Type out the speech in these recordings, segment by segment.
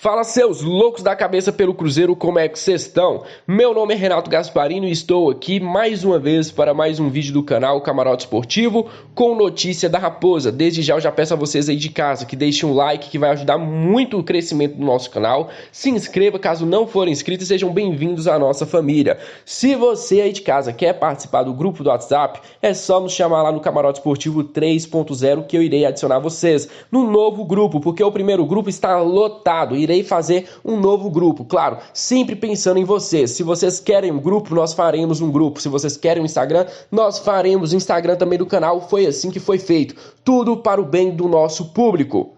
Fala, seus loucos da cabeça pelo Cruzeiro, como é que vocês estão? Meu nome é Renato Gasparino e estou aqui mais uma vez para mais um vídeo do canal Camarote Esportivo com notícia da Raposa. Desde já eu já peço a vocês aí de casa que deixem um like que vai ajudar muito o crescimento do nosso canal. Se inscreva caso não forem inscritos e sejam bem-vindos à nossa família. Se você aí de casa quer participar do grupo do WhatsApp, é só nos chamar lá no Camarote Esportivo 3.0 que eu irei adicionar vocês no novo grupo, porque o primeiro grupo está lotado. Irei fazer um novo grupo, claro, sempre pensando em vocês. Se vocês querem um grupo, nós faremos um grupo. Se vocês querem um Instagram, nós faremos o Instagram também do canal. Foi assim que foi feito. Tudo para o bem do nosso público.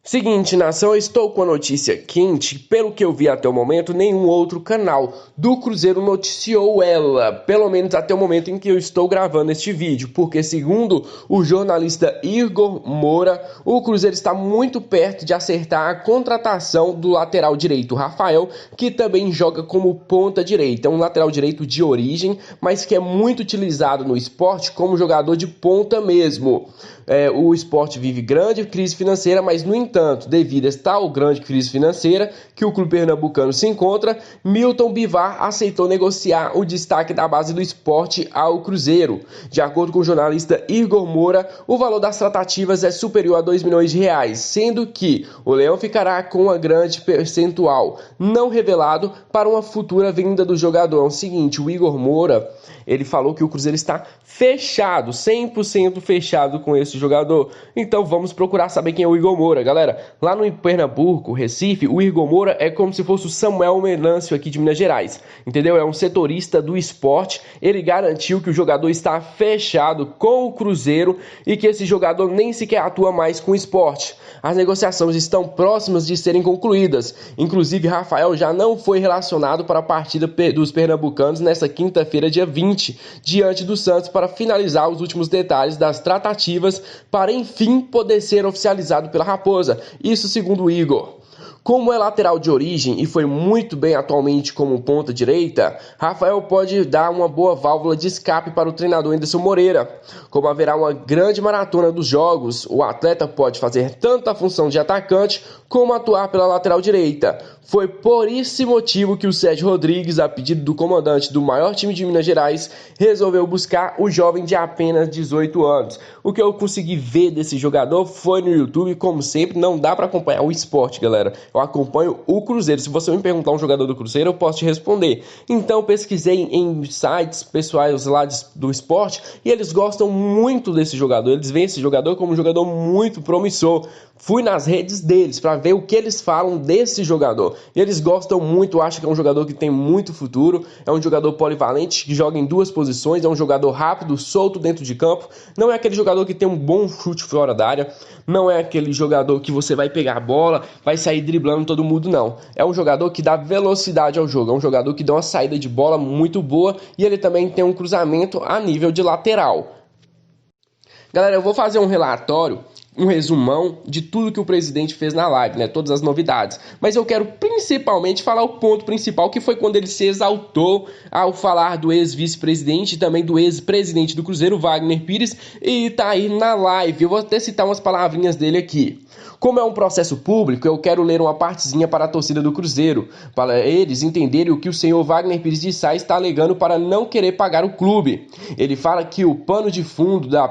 Seguinte, nação, eu estou com a notícia quente. Pelo que eu vi até o momento, nenhum outro canal do Cruzeiro noticiou ela, pelo menos até o momento em que eu estou gravando este vídeo, porque segundo o jornalista Igor Moura, o Cruzeiro está muito perto de acertar a contratação do lateral direito Rafael, que também joga como ponta direita. É um lateral direito de origem, mas que é muito utilizado no esporte como jogador de ponta mesmo. O esporte vive grande crise financeira, mas no entanto, devido a tal grande crise financeira que o clube pernambucano se encontra, Milton Bivar aceitou negociar o destaque da base do esporte ao Cruzeiro. De acordo com o jornalista Igor Moura, o valor das tratativas é superior a R$2 milhões, sendo que o Leão ficará com uma grande percentual não revelado para uma futura venda do jogador. É o seguinte, o Igor Moura, ele falou que o Cruzeiro está fechado, 100% fechado com esse jogador. Então vamos procurar saber quem é o Igor Moura, galera. Lá no Pernambuco, Recife, o Igor Moura é como se fosse o Samuel Melâncio aqui de Minas Gerais, entendeu? É um setorista do esporte. Ele garantiu que o jogador está fechado com o Cruzeiro e que esse jogador nem sequer atua mais com o esporte. As negociações estão próximas de serem concluídas. Inclusive, Rafael já não foi relacionado para a partida dos pernambucanos nesta quinta-feira, dia 20, diante do Santos, para finalizar os últimos detalhes das tratativas para enfim poder ser oficializado pela Raposa. Isso segundo o Igor. Como é lateral de origem e foi muito bem atualmente como ponta direita, Rafael pode dar uma boa válvula de escape para o treinador Anderson Moreira. Como haverá uma grande maratona dos jogos, o atleta pode fazer tanto a função de atacante como atuar pela lateral direita. Foi por esse motivo que o Sérgio Rodrigues, a pedido do comandante do maior time de Minas Gerais, resolveu buscar o jovem de apenas 18 anos. O que eu consegui ver desse jogador foi no YouTube, como sempre, não dá para acompanhar o esporte, galera. Eu acompanho o Cruzeiro. Se você me perguntar um jogador do Cruzeiro, eu posso te responder. Então pesquisei em sites pessoais lá do esporte e eles gostam muito desse jogador. Eles veem esse jogador como um jogador muito promissor. Fui nas redes deles para ver o que eles falam desse jogador. E eles gostam muito, acham que é um jogador que tem muito futuro. É um jogador polivalente, que joga em duas posições. É um jogador rápido, solto dentro de campo. Não é aquele jogador que tem um bom chute fora da área. Não é aquele jogador que você vai pegar a bola, vai sair driblando todo mundo, não. É um jogador que dá velocidade ao jogo. É um jogador que dá uma saída de bola muito boa. E ele também tem um cruzamento a nível de lateral. Galera, eu vou fazer um relatório, um resumão de tudo que o presidente fez na live, né? Todas as novidades. Mas eu quero principalmente falar o ponto principal, que foi quando ele se exaltou ao falar do ex-vice-presidente e também do ex-presidente do Cruzeiro, Wagner Pires, e tá aí na live. Eu vou até citar umas palavrinhas dele aqui. Como é um processo público, eu quero ler uma partezinha para a torcida do Cruzeiro, para eles entenderem o que o senhor Wagner Pires de Sá está alegando para não querer pagar o clube. Ele fala que o pano de fundo da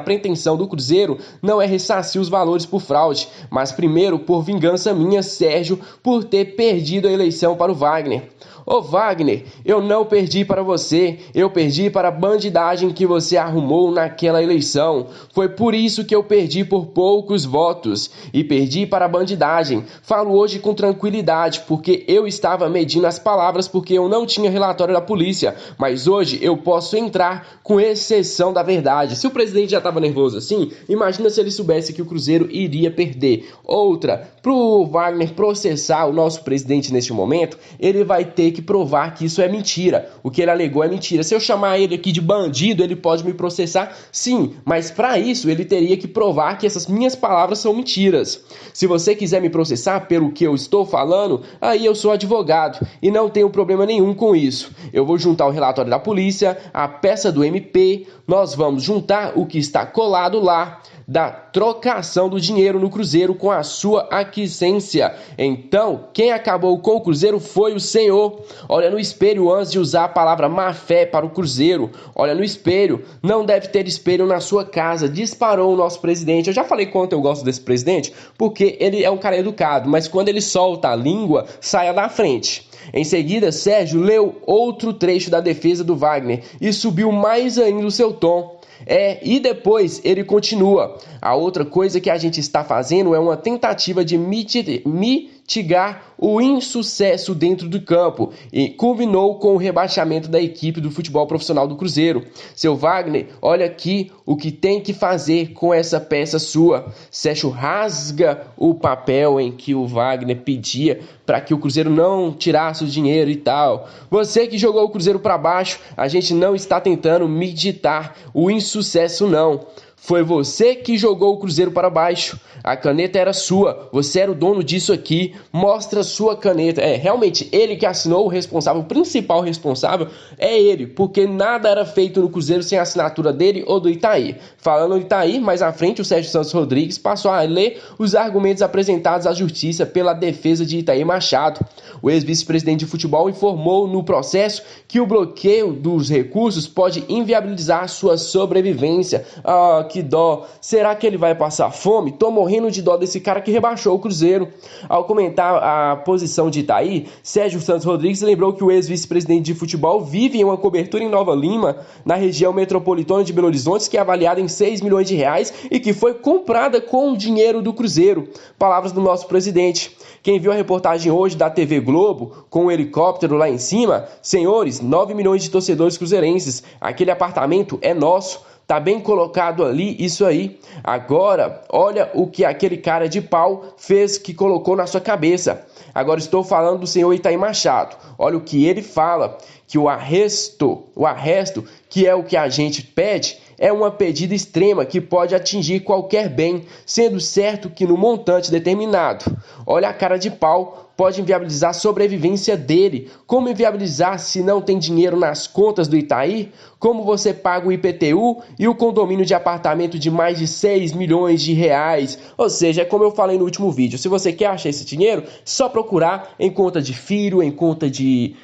pretensão do Cruzeiro não é ressarcir os valores por fraude, mas primeiro por vingança minha, Sérgio, por ter perdido a eleição para o Wagner. Ô Wagner, eu não perdi para você, eu perdi para a bandidagem que você arrumou naquela eleição. Foi por isso que eu perdi por poucos votos e perdi para a bandidagem. Falo hoje com tranquilidade, porque eu estava medindo as palavras porque eu não tinha relatório da polícia, mas hoje eu posso entrar com exceção da verdade. Se o presidente já estava nervoso assim, imagina se ele soubesse que o Cruzeiro iria perder. Outra, pro Wagner processar o nosso presidente neste momento, ele vai ter que provar que isso é mentira. O que ele alegou é mentira. Se eu chamar ele aqui de bandido, ele pode me processar? Sim, mas para isso ele teria que provar que essas minhas palavras são mentiras. Se você quiser me processar pelo que eu estou falando, aí eu sou advogado e não tenho problema nenhum com isso. Eu vou juntar o relatório da polícia, a peça do MP, nós vamos juntar o que está colado lá da trocação do dinheiro no Cruzeiro com a sua aquiescência. Então, quem acabou com o Cruzeiro foi o Senhor. Olha no espelho antes de usar a palavra má fé para o Cruzeiro. Olha no espelho. Não deve ter espelho na sua casa. Disparou o nosso presidente. Eu já falei quanto eu gosto desse presidente, porque ele é um cara educado, mas quando ele solta a língua, saia da frente. Em seguida, Sérgio leu outro trecho da defesa do Wagner e subiu mais ainda o seu tom. E depois ele continua. A outra coisa que a gente está fazendo é uma tentativa de mitigar o insucesso dentro do campo e culminou com o rebaixamento da equipe do futebol profissional do Cruzeiro. Seu Wagner, olha aqui o que tem que fazer com essa peça sua. Sérgio rasga o papel em que o Wagner pedia para que o Cruzeiro não tirasse o dinheiro e tal. Você que jogou o Cruzeiro para baixo, a gente não está tentando mitigar o insucesso não. Foi você que jogou o Cruzeiro para baixo. A caneta era sua. Você era o dono disso aqui. Mostra sua caneta. Realmente, ele que assinou, o responsável, o principal responsável é ele. Porque nada era feito no Cruzeiro sem a assinatura dele ou do Itaí. Falando do Itaí, mais à frente, o Sérgio Santos Rodrigues passou a ler os argumentos apresentados à justiça pela defesa de Itaí Machado. O ex-vice-presidente de futebol informou no processo que o bloqueio dos recursos pode inviabilizar sua sobrevivência. Que dó. Será que ele vai passar fome? Tô morrendo de dó desse cara que rebaixou o Cruzeiro. Ao comentar a posição de Itaí, Sérgio Santos Rodrigues lembrou que o ex-vice-presidente de futebol vive em uma cobertura em Nova Lima, na região metropolitana de Belo Horizonte, que é avaliada em 6 milhões de reais e que foi comprada com o dinheiro do Cruzeiro. Palavras do nosso presidente. Quem viu a reportagem hoje da TV Globo, com um helicóptero lá em cima, senhores, 9 milhões de torcedores cruzeirenses, aquele apartamento é nosso. Tá bem colocado ali, isso aí. Agora, olha o que aquele cara de pau fez, que colocou na sua cabeça. Agora estou falando do senhor Itaí Machado. Olha o que ele fala, que o arresto, que é o que a gente pede, é uma pedida extrema que pode atingir qualquer bem, sendo certo que no montante determinado. Olha a cara de pau. Pode inviabilizar a sobrevivência dele. Como inviabilizar se não tem dinheiro nas contas do Itaí? Como você paga o IPTU e o condomínio de apartamento de mais de 6 milhões de reais? Ou seja, é como eu falei no último vídeo, se você quer achar esse dinheiro, só procurar em conta de filho, em conta de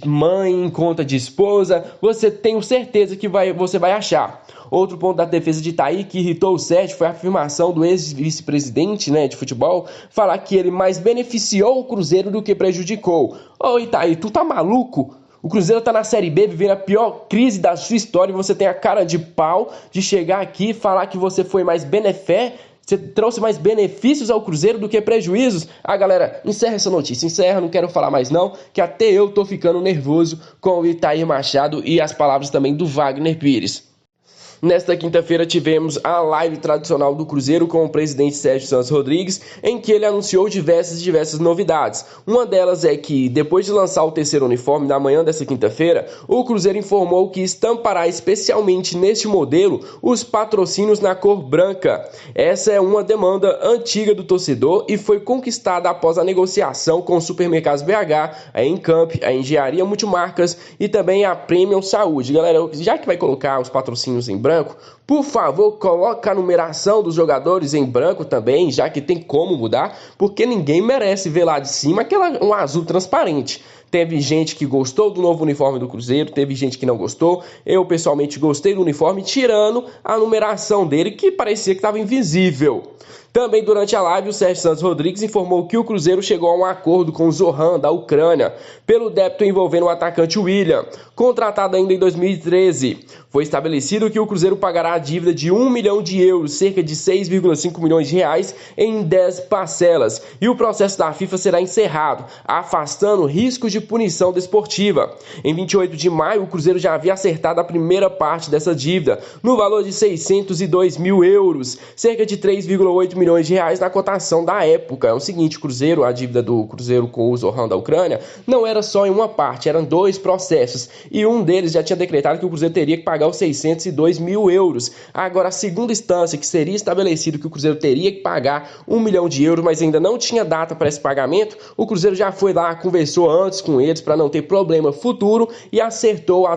mãe, em conta de esposa, você tem certeza que você vai achar. Outro ponto da defesa de Itaí que irritou o Sérgio foi a afirmação do ex-vice-presidente de futebol, falar que ele mais beneficiou o Cruzeiro do que prejudicou. Ô Itaí, tu tá maluco? O Cruzeiro tá na Série B, vivendo a pior crise da sua história, e você tem a cara de pau de chegar aqui e falar que você foi mais você trouxe mais benefícios ao Cruzeiro do que prejuízos? Galera, encerra essa notícia, encerra, não quero falar mais não, que até eu tô ficando nervoso com o Itaí Machado e as palavras também do Wagner Pires. Nesta quinta-feira tivemos a live tradicional do Cruzeiro com o presidente Sérgio Santos Rodrigues, em que ele anunciou diversas novidades. Uma delas é que, depois de lançar o terceiro uniforme na manhã desta quinta-feira, o Cruzeiro informou que estampará especialmente neste modelo os patrocínios na cor branca. Essa é uma demanda antiga do torcedor e foi conquistada após a negociação com os supermercados BH, a Encamp, a Engenharia Multimarcas e também a Premium Saúde. Galera, já que vai colocar os patrocínios em branco, por favor, coloca a numeração dos jogadores em branco também, já que tem como mudar, porque ninguém merece ver lá de cima um azul transparente. Teve gente que gostou do novo uniforme do Cruzeiro, teve gente que não gostou. Eu, pessoalmente, gostei do uniforme, tirando a numeração dele, que parecia que estava invisível. Também durante a live, o Sérgio Santos Rodrigues informou que o Cruzeiro chegou a um acordo com o Zohan, da Ucrânia, pelo débito envolvendo o atacante William, contratado ainda em 2013. Foi estabelecido que o Cruzeiro pagará a dívida de 1 milhão de euros, cerca de 6,5 milhões de reais, em 10 parcelas, e o processo da FIFA será encerrado, afastando riscos de punição desportiva. Em 28 de maio, o Cruzeiro já havia acertado a primeira parte dessa dívida, no valor de 602 mil euros, cerca de 3,8 milhões milhões de reais na cotação da época. É o seguinte, Cruzeiro, a dívida do Cruzeiro com o Zorrão da Ucrânia, não era só em uma parte, eram 2 processos, e um deles já tinha decretado que o Cruzeiro teria que pagar os 602 mil euros. Agora, a segunda instância, que seria estabelecido que o Cruzeiro teria que pagar 1 milhão de euros, mas ainda não tinha data para esse pagamento, o Cruzeiro já foi lá, conversou antes com eles para não ter problema futuro e acertou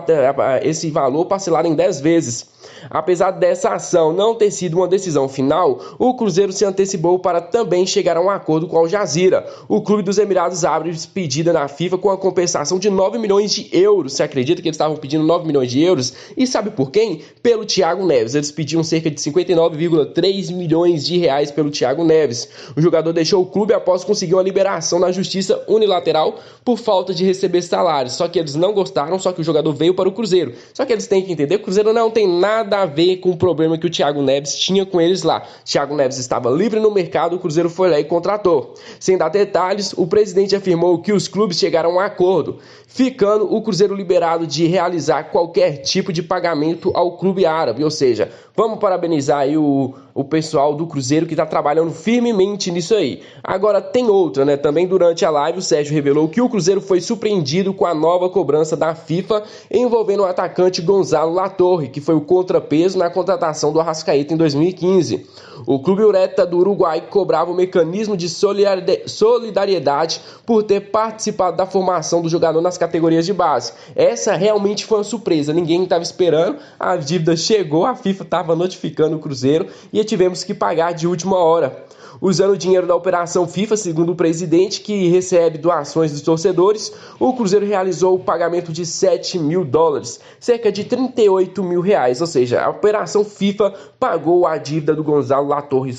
esse valor parcelado em 10 vezes. Apesar dessa ação não ter sido uma decisão final, o Cruzeiro se antecipou para também chegar a um acordo com o Al Jazeera. O clube dos Emirados Árabes pedida na FIFA com a compensação de 9 milhões de euros. Você acredita que eles estavam pedindo 9 milhões de euros? E sabe por quem? Pelo Thiago Neves. Eles pediam cerca de 59,3 milhões de reais pelo Thiago Neves. O jogador deixou o clube após conseguir uma liberação na justiça unilateral por falta de receber salários. Só que eles não gostaram, só que o jogador veio para o Cruzeiro. Só que eles têm que entender que o Cruzeiro não tem nada a ver com o problema que o Thiago Neves tinha com eles lá. Thiago Neves estava livre no mercado, o Cruzeiro foi lá e contratou. Sem dar detalhes, o presidente afirmou que os clubes chegaram a um acordo, ficando o Cruzeiro liberado de realizar qualquer tipo de pagamento ao clube árabe. Ou seja, vamos parabenizar aí o pessoal do Cruzeiro que está trabalhando firmemente nisso aí. Agora tem outra, né? Também durante a live o Sérgio revelou que o Cruzeiro foi surpreendido com a nova cobrança da FIFA envolvendo o atacante Gonzalo Latorre, que foi o contrapeso na contratação do Arrascaeta em 2015. O clube Ureta do Uruguai cobrava o mecanismo de solidariedade por ter participado da formação do jogador nas categorias de base. Essa realmente foi uma surpresa, ninguém estava esperando, a dívida chegou, a FIFA estava notificando o Cruzeiro e tivemos que pagar de última hora. Usando o dinheiro da Operação FIFA, segundo o presidente, que recebe doações dos torcedores, o Cruzeiro realizou o pagamento de 7 mil dólares, cerca de 38 mil reais, ou seja, a Operação FIFA pagou a dívida do Gonzalo Latorre.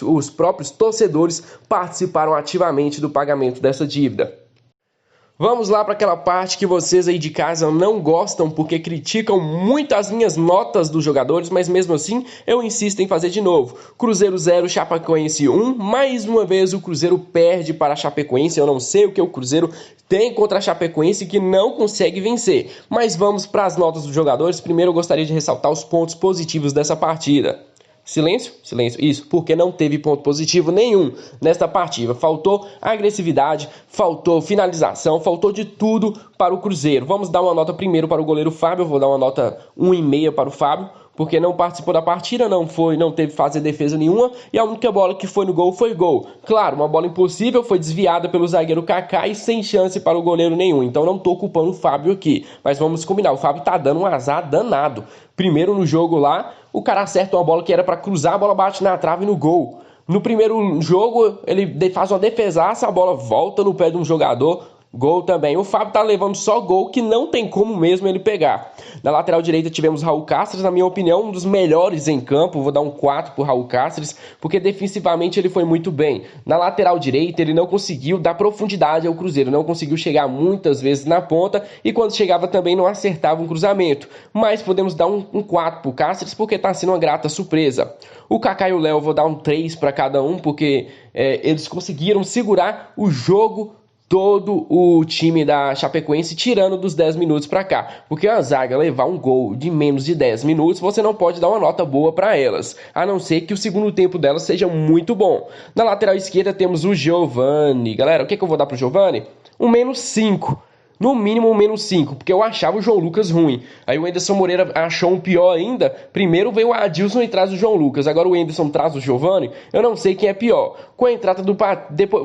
Os próprios torcedores participaram ativamente do pagamento dessa dívida. Vamos lá para aquela parte que vocês aí de casa não gostam porque criticam muito as minhas notas dos jogadores, mas mesmo assim eu insisto em fazer de novo. Cruzeiro 0, Chapecoense 1. Mais uma vez o Cruzeiro perde para a Chapecoense. Eu não sei o que o Cruzeiro tem contra a Chapecoense que não consegue vencer. Mas vamos para as notas dos jogadores. Primeiro eu gostaria de ressaltar os pontos positivos dessa partida. Silêncio? Silêncio. Isso, porque não teve ponto positivo nenhum nesta partida. Faltou agressividade, faltou finalização, faltou de tudo para o Cruzeiro. Vamos dar uma nota primeiro para o goleiro Fábio. Eu vou dar uma nota 1,5 para o Fábio, porque não participou da partida, não teve fazer defesa nenhuma, e a única bola que foi no gol foi gol. Claro, uma bola impossível, foi desviada pelo zagueiro Kaká e sem chance para o goleiro nenhum. Então não tô culpando o Fábio aqui, mas vamos combinar, o Fábio tá dando um azar danado. Primeiro no jogo lá, o cara acerta uma bola que era para cruzar, a bola bate na trave e no gol. No primeiro jogo, ele faz uma defesaça, a bola volta no pé de um jogador, gol também. O Fábio tá levando só gol que não tem como mesmo ele pegar. Na lateral direita tivemos Raul Cáceres, na minha opinião, um dos melhores em campo. Vou dar um 4 pro Raul Cáceres, porque defensivamente ele foi muito bem. Na lateral direita ele não conseguiu dar profundidade ao Cruzeiro, não conseguiu chegar muitas vezes na ponta e quando chegava também não acertava um cruzamento. Mas podemos dar um 4 pro Cáceres porque tá sendo uma grata surpresa. O Kaká e o Léo vou dar um 3 para cada um, porque eles conseguiram segurar o jogo todo o time da Chapecoense, tirando dos 10 minutos para cá. Porque a zaga levar um gol de menos de 10 minutos, você não pode dar uma nota boa para elas, a não ser que o segundo tempo delas seja muito bom. Na lateral esquerda temos o Giovani. Galera, o que eu vou dar pro Giovani? Um -5. No mínimo um -5, porque eu achava o João Lucas ruim. Aí o Anderson Moreira achou um pior ainda. Primeiro veio o Adilson e traz o João Lucas. Agora o Anderson traz o Giovani. Eu não sei quem é pior. Com a entrada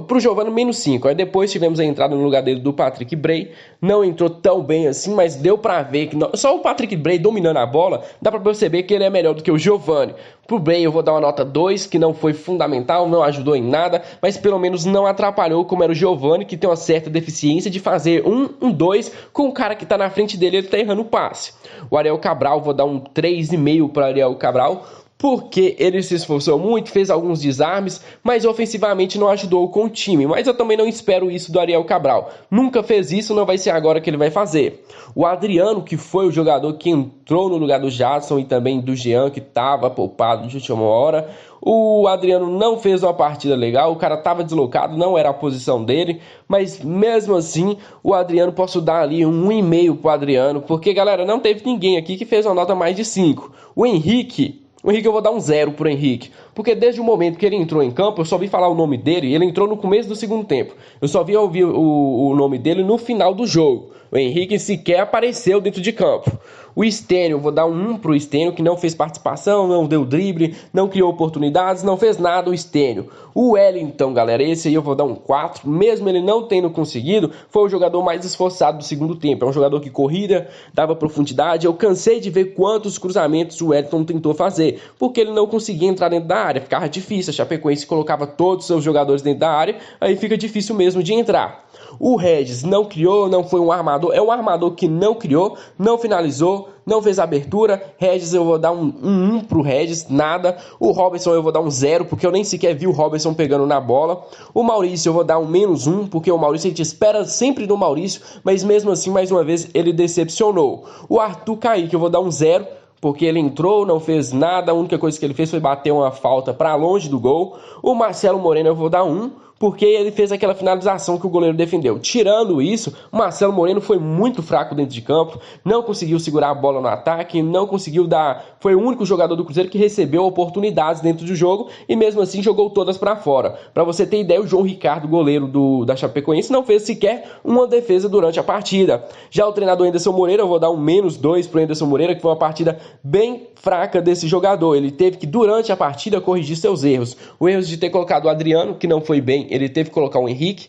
pro Giovani, -5. Aí depois tivemos a entrada no lugar dele do Patrick Bray. Não entrou tão bem assim, mas deu pra ver que só o Patrick Bray dominando a bola, dá pra perceber que ele é melhor do que o Giovani. Pro Bray eu vou dar uma nota 2, que não foi fundamental, não ajudou em nada, mas pelo menos não atrapalhou como era o Giovani, que tem uma certa deficiência de fazer um 2 com o cara que tá na frente dele, ele tá errando o passe. O Ariel Cabral, vou dar um 3,5 para Ariel Cabral, porque ele se esforçou muito, fez alguns desarmes, mas ofensivamente não ajudou com o time. Mas eu também não espero isso do Ariel Cabral. Nunca fez isso, não vai ser agora que ele vai fazer. O Adriano, que foi o jogador que entrou no lugar do Jadson e também do Jean, que estava poupado de última hora. O Adriano não fez uma partida legal, o cara estava deslocado, não era a posição dele, mas mesmo assim, o Adriano, posso dar ali um 1,5 pro Adriano, porque, galera, não teve ninguém aqui que fez uma nota mais de 5. O Henrique O Henrique eu vou dar um 0 pro Henrique, porque desde o momento que ele entrou em campo, eu só vi falar o nome dele, ele entrou no começo do segundo tempo. Eu só vi ouvir o nome dele no final do jogo. O Henrique sequer apareceu dentro de campo. O Stênio, eu vou dar um 1 pro Stênio, que não fez participação, não deu drible, não criou oportunidades, não fez nada o Stênio. O Wellington, galera, esse aí eu vou dar um 4, mesmo ele não tendo conseguido, foi o jogador mais esforçado do segundo tempo. É um jogador que corrida, dava profundidade. Eu cansei de ver quantos cruzamentos o Wellington tentou fazer, porque ele não conseguia entrar dentro da área, ficava difícil. A Chapecoense colocava todos os seus jogadores dentro da área, aí fica difícil mesmo de entrar. O Regis não criou, não foi um armador, é um armador que não criou, não finalizou, não fez abertura. Regis eu vou dar um 1 pro Regis, nada. O Robertson eu vou dar um 0, porque eu nem sequer vi o Robertson pegando na bola. O Maurício eu vou dar um -1, porque o Maurício a gente espera sempre do Maurício, mas mesmo assim, mais uma vez, ele decepcionou. O Arthur Kaique eu vou dar um 0, porque ele entrou, não fez nada, a única coisa que ele fez foi bater uma falta para longe do gol. O Marcelo Moreno eu vou dar 1, porque ele fez aquela finalização que o goleiro defendeu. Tirando isso, o Marcelo Moreno foi muito fraco dentro de campo, não conseguiu segurar a bola no ataque, não conseguiu dar... Foi o único jogador do Cruzeiro que recebeu oportunidades dentro do jogo e mesmo assim jogou todas para fora. Para você ter ideia, o João Ricardo, goleiro da Chapecoense, não fez sequer uma defesa durante a partida. Já o treinador Anderson Moreira, eu vou dar um -2 pro Anderson Moreira, que foi uma partida bem fraca desse jogador. Ele teve que, durante a partida, corrigir seus erros. O erro de ter colocado o Adriano, que não foi bem, ele teve que colocar o Henrique.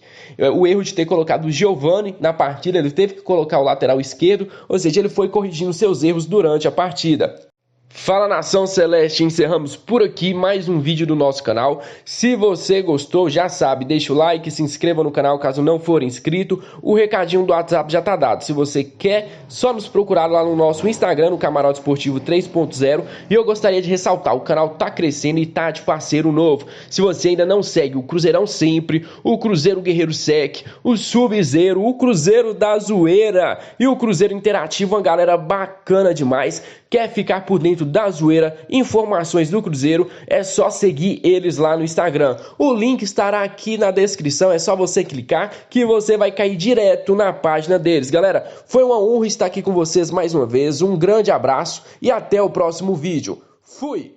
O erro de ter colocado o Giovani na partida, ele teve que colocar o lateral esquerdo. Ou seja, ele foi corrigindo seus erros durante a partida. Fala, Nação Celeste, encerramos por aqui mais um vídeo do nosso canal. Se você gostou, já sabe, deixa o like, se inscreva no canal caso não for inscrito. O recadinho do WhatsApp já tá dado. Se você quer, só nos procurar lá no nosso Instagram, no Camarote Esportivo 3.0. E eu gostaria de ressaltar, o canal tá crescendo e tá de parceiro novo. Se você ainda não segue o Cruzeirão Sempre, o Cruzeiro Guerreiro Sec, o Sub-Zero, o Cruzeiro da Zoeira e o Cruzeiro Interativo, uma galera bacana demais. Quer ficar por dentro da zoeira, informações do Cruzeiro, é só seguir eles lá no Instagram. O link estará aqui na descrição, é só você clicar que você vai cair direto na página deles. Galera, foi uma honra estar aqui com vocês mais uma vez, um grande abraço e até o próximo vídeo. Fui!